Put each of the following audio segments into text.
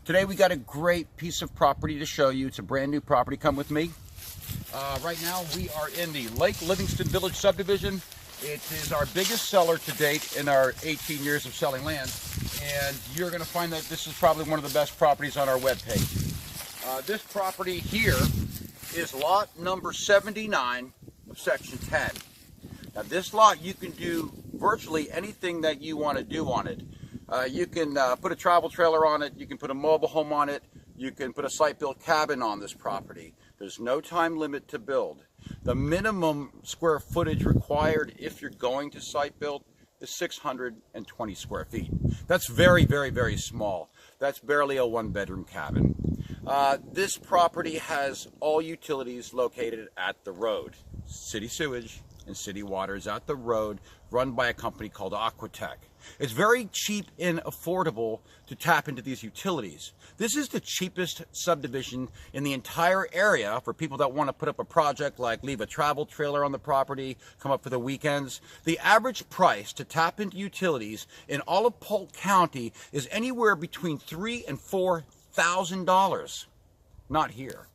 Today we got a great piece of property to show you. It's a brand new property. Come with me. Right now we are in the Lake Livingston Village subdivision. It is our biggest seller to date in our 18 years of selling land, and you're going to find that this is probably one of the best properties on our webpage. This property here is lot number 79 of section 10. Now this lot, you can do virtually anything that you want to do on it. You can put a travel trailer on it, you can put a mobile home on it, you can put a site-built cabin on this property. There's no time limit to build. The minimum square footage required if you're going to site build is 620 square feet. That's very, very, very small. That's barely a one-bedroom cabin. This property has all utilities located at the road. City sewage and city water is at the road, run by a company called Aquatech. It's very cheap and affordable to tap into these utilities. This is the cheapest subdivision in the entire area for people that want to put up a project like leave a travel trailer on the property, come up for the weekends. The average price to tap into utilities in all of Polk County is anywhere between $3,000 and $4,000. Not here.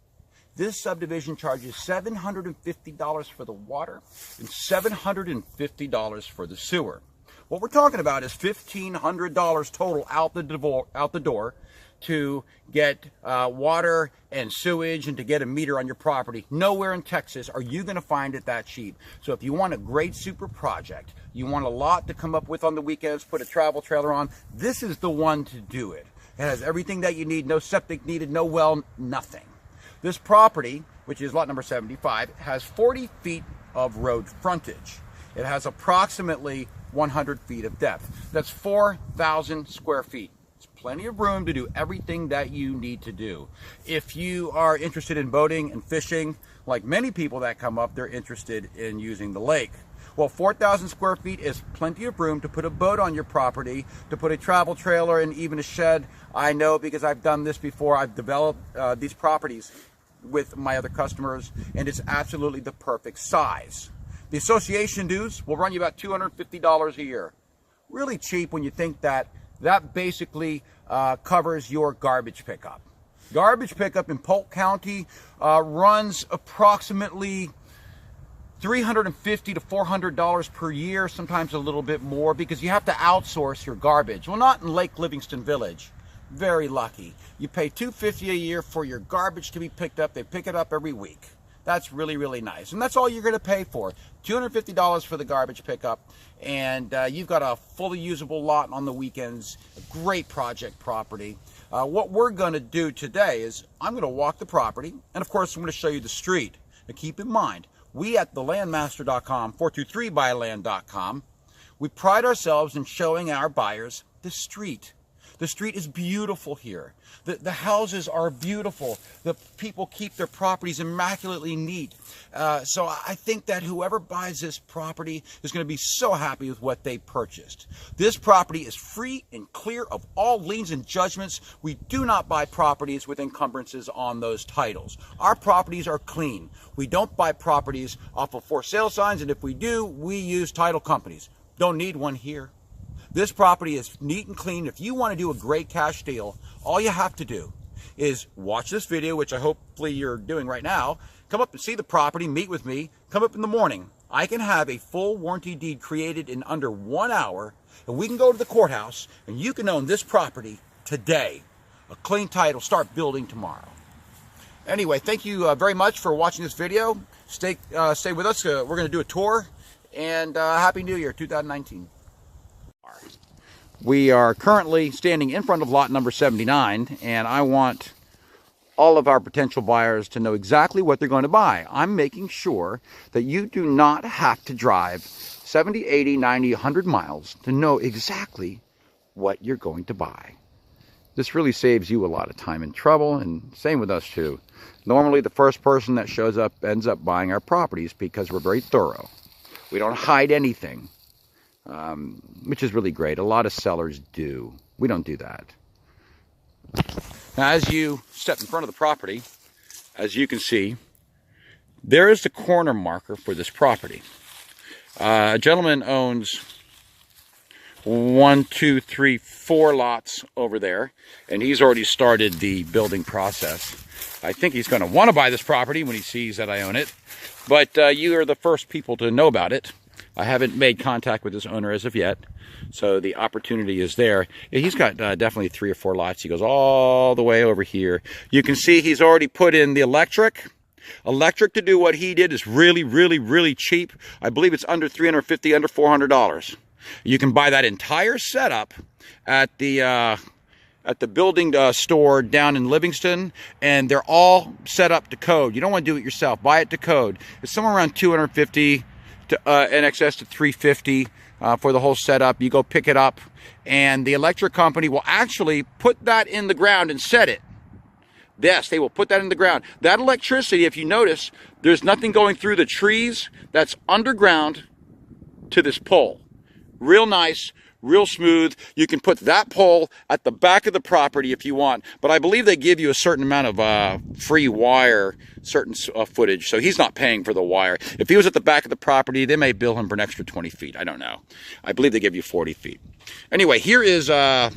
This subdivision charges $750 for the water and $750 for the sewer. What we're talking about is $1,500 total out the door to get water and sewage and to get a meter on your property. Nowhere in Texas are you going to find it that cheap. So if you want a great super project, you want a lot to come up with on the weekends, put a travel trailer on, this is the one to do it. It has everything that you need, no septic needed, no well, nothing. This property, which is lot number 75, has 40 feet of road frontage. It has approximately 100 feet of depth. That's 4,000 square feet. It's plenty of room to do everything that you need to do. If you are interested in boating and fishing, like many people that come up, they're interested in using the lake. Well, 4,000 square feet is plenty of room to put a boat on your property, to put a travel trailer and even a shed. I know because I've done this before. I've developed these properties with my other customers, and it's absolutely the perfect size. The association dues will run you about $250 a year. Really cheap when you think that that basically covers your garbage pickup. Garbage pickup in Polk County runs approximately $350 to $400 per year, sometimes a little bit more, because you have to outsource your garbage. Well, not in Lake Livingston Village. Very lucky. You pay $250 a year for your garbage to be picked up. They pick it up every week. That's really, really nice. And that's all you're going to pay for. $250 for the garbage pickup. And you've got a fully usable lot on the weekends. A great project property. What we're going to do today is I'm going to walk the property. And of course, I'm going to show you the street. Now keep in mind, we at thelandmaster.com, 423buyland.com, we pride ourselves in showing our buyers the street. The street is beautiful here. The houses are beautiful. The people keep their properties immaculately neat. So I think that whoever buys this property is going to be so happy with what they purchased. This property is free and clear of all liens and judgments. We do not buy properties with encumbrances on those titles. Our properties are clean. We don't buy properties off of for sale signs, and if we do, we use title companies. Don't need one here. This property is neat and clean. If you want to do a great cash deal, all you have to do is watch this video, which I hopefully you're doing right now. Come up and see the property, meet with me, come up in the morning. I can have a full warranty deed created in under 1 hour, and we can go to the courthouse, and you can own this property today. A clean title, start building tomorrow. Anyway, thank you very much for watching this video. Stay with us. We're going to do a tour, and Happy New Year 2019. We are currently standing in front of lot number 79, and I want all of our potential buyers to know exactly what they're going to buy. I'm making sure that you do not have to drive 70, 80, 90, 100 miles to know exactly what you're going to buy. This really saves you a lot of time and trouble, and same with us too. Normally the first person that shows up ends up buying our properties because we're very thorough. We don't hide anything. Which is really great. A lot of sellers do. We don't do that. Now, as you step in front of the property, as you can see, there is the corner marker for this property. A gentleman owns 1, 2, 3, 4 lots over there, and he's already started the building process. I think he's going to want to buy this property when he sees that I own it, but you are the first people to know about it. I haven't made contact with this owner as of yet, so the opportunity is there. He's got definitely 3 or 4 lots. He goes all the way over here. You can see he's already put in the electric. Electric to do what he did is really, really, really cheap. I believe it's under $350, under $400. You can buy that entire setup at the building store down in Livingston, and they're all set up to code. You don't want to do it yourself. Buy it to code. It's somewhere around $250 to in excess to $350 for the whole setup. You go pick it up, and the electric company will actually put that in the ground and set it. Yes, they will put that in the ground. That electricity, if you notice, there's nothing going through the trees. That's underground to this pole. Real nice, real smooth. You can put that pole at the back of the property if you want, but I believe they give you a certain amount of free wire, certain footage, so he's not paying for the wire. If he was at the back of the property, they may bill him for an extra 20 feet. I don't know. I believe they give you 40 feet. Anyway, here is our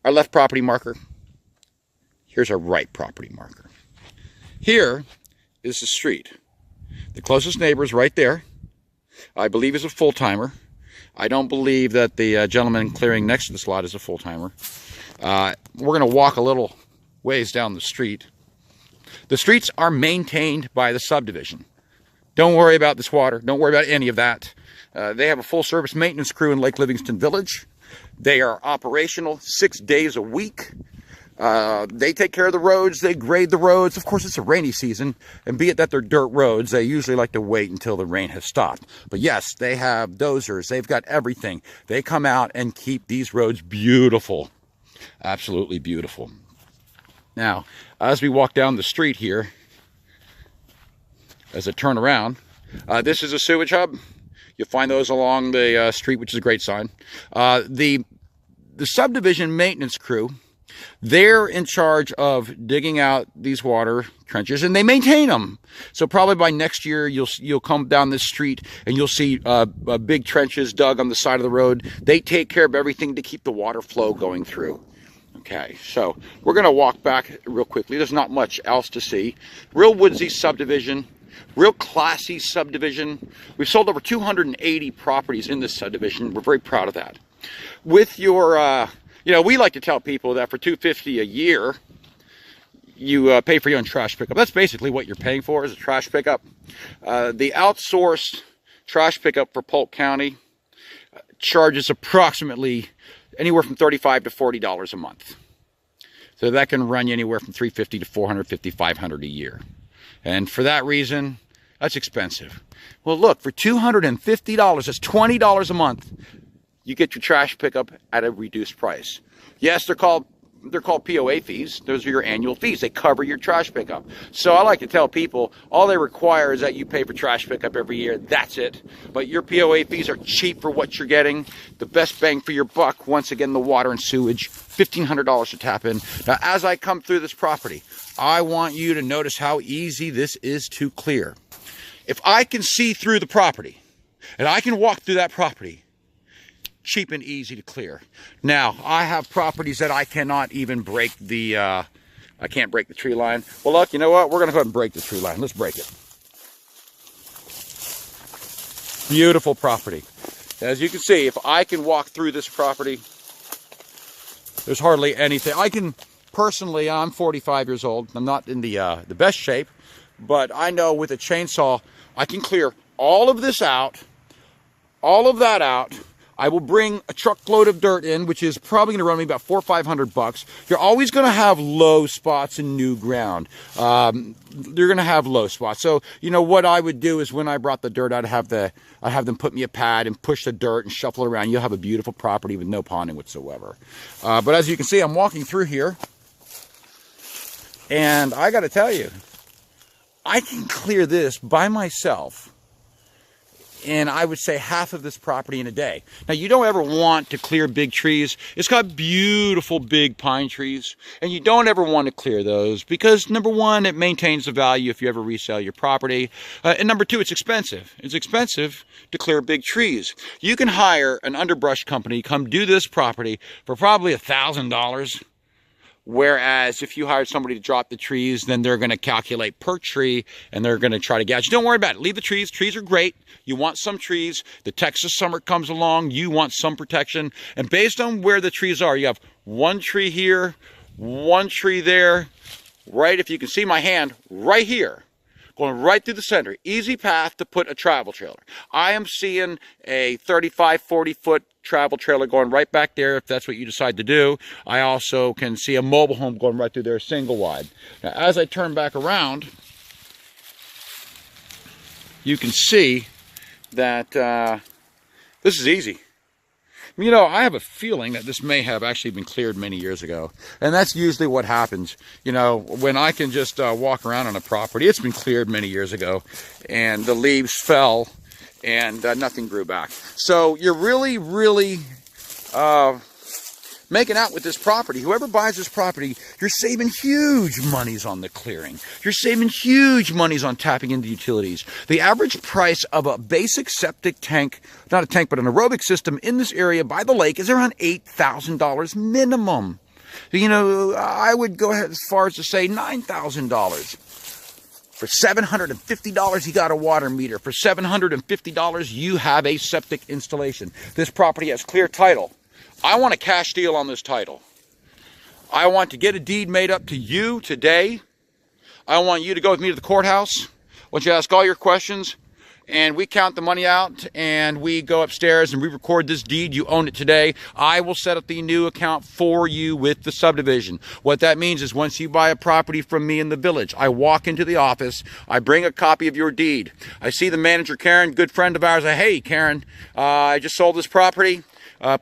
left property marker. Here's our right property marker. Here is the street. The closest neighbor is right there. I believe is a full-timer. I don't believe that the gentleman clearing next to this lot is a full-timer. We're going to walk a little ways down the street. The streets are maintained by the subdivision. Don't worry about this water. Don't worry about any of that. They have a full-service maintenance crew in Lake Livingston Village. They are operational 6 days a week. They take care of the roads, they grade the roads. Of course, it's a rainy season, and be it that they're dirt roads, they usually like to wait until the rain has stopped. But yes, they have dozers, they've got everything. They come out and keep these roads beautiful. Absolutely beautiful. Now, as we walk down the street here, as I turn around, this is a sewage hub. You'll find those along the street, which is a great sign. The subdivision maintenance crew, they're in charge of digging out these water trenches, and they maintain them. So probably by next year, you'll come down this street and you'll see big trenches dug on the side of the road. They take care of everything to keep the water flow going through. Okay, so we're going to walk back real quickly. There's not much else to see. Real woodsy subdivision, real classy subdivision. We've sold over 280 properties in this subdivision. We're very proud of that. With your you know, we like to tell people that for $250 a year, you pay for your own trash pickup. That's basically what you're paying for, is a trash pickup. The outsourced trash pickup for Polk County charges approximately anywhere from $35 to $40 a month. So that can run you anywhere from $350 to $450, $500 a year. And for that reason, that's expensive. Well, look, for $250, that's $20 a month. You get your trash pickup at a reduced price. Yes, they're called POA fees. Those are your annual fees. They cover your trash pickup. So I like to tell people, all they require is that you pay for trash pickup every year. That's it. But your POA fees are cheap for what you're getting. The best bang for your buck, once again, the water and sewage, $1,500 to tap in. Now, as I come through this property, I want you to notice how easy this is to clear. If I can see through the property, and I can walk through that property, cheap and easy to clear. Now, I have properties that I cannot even break the, I can't break the tree line. Well, look, you know what? We're going to go ahead and break the tree line. Let's break it. Beautiful property. As you can see, if I can walk through this property, there's hardly anything. I can, personally, I'm 45 years old. I'm not in the best shape, but I know with a chainsaw, I can clear all of this out, all of that out. I will bring a truckload of dirt in, which is probably going to run me about $400 or $500. You're always going to have low spots in new ground. You're going to have low spots. So, you know, what I would do is when I brought the dirt, I'd have them put me a pad and push the dirt and shuffle it around. You'll have a beautiful property with no ponding whatsoever. But as you can see, I'm walking through here, and I got to tell you, I can clear this by myself in, I would say, half of this property in a day. Now, you don't ever want to clear big trees. It's got beautiful big pine trees, and you don't ever want to clear those because, number one, it maintains the value if you ever resell your property, and number two, it's expensive. It's expensive to clear big trees. You can hire an underbrush company come do this property for probably $1,000. Whereas if you hired somebody to drop the trees, then they're going to calculate per tree and they're going to try to gouge. Don't worry about it. Leave the trees. Trees are great. You want some trees. The Texas summer comes along. You want some protection. And based on where the trees are, you have one tree here, one tree there, right, if you can see my hand, right here, going right through the center. Easy path to put a travel trailer. I am seeing a 35, 40-foot travel trailer going right back there if that's what you decide to do. I also can see a mobile home going right through there, single wide. Now, as I turn back around, you can see that this is easy. You know, I have a feeling that this may have actually been cleared many years ago. And that's usually what happens. You know, when I can just walk around on a property, it's been cleared many years ago. And the leaves fell and nothing grew back. So you're really, really making out with this property. Whoever buys this property, you're saving huge monies on the clearing. You're saving huge monies on tapping into utilities. The average price of a basic septic tank, not a tank, but an aerobic system in this area by the lake is around $8,000 minimum. You know, I would go ahead as far as to say $9,000. For $750, you got a water meter. For $750, you have a septic installation. This property has clear title. I want a cash deal on this title. I want to get a deed made up to you today. I want you to go with me to the courthouse. I want you to ask all your questions, and we count the money out, and we go upstairs and we record this deed. You own it today. I will set up the new account for you with the subdivision. What that means is once you buy a property from me in the village, I walk into the office, I bring a copy of your deed. I see the manager, Karen, good friend of ours. I say, hey, Karen, I just sold this property.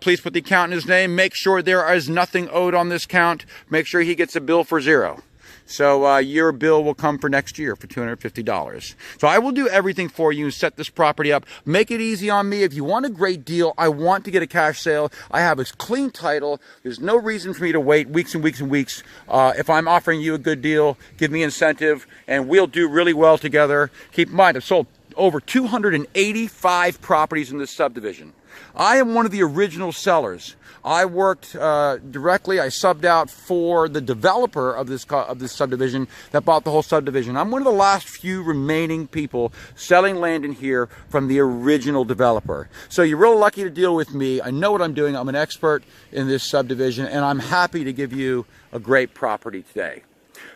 Please put the account in his name. Make sure there is nothing owed on this count. Make sure he gets a bill for $0. So your bill will come for next year for $250. So I will do everything for you and set this property up. Make it easy on me. If you want a great deal, I want to get a cash sale. I have a clean title. There's no reason for me to wait weeks and weeks and weeks. If I'm offering you a good deal, give me incentive, and we'll do really well together. Keep in mind, I've sold over 285 properties in this subdivision. I am one of the original sellers. I worked directly, I subbed out for the developer of this subdivision that bought the whole subdivision. I'm one of the last few remaining people selling land in here from the original developer. So you're real lucky to deal with me. I know what I'm doing. I'm an expert in this subdivision, and I'm happy to give you a great property today.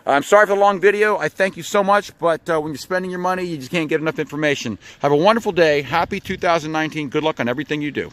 I'm sorry for the long video. I thank you so much, but when you're spending your money, you just can't get enough information. Have a wonderful day. Happy 2019. Good luck on everything you do.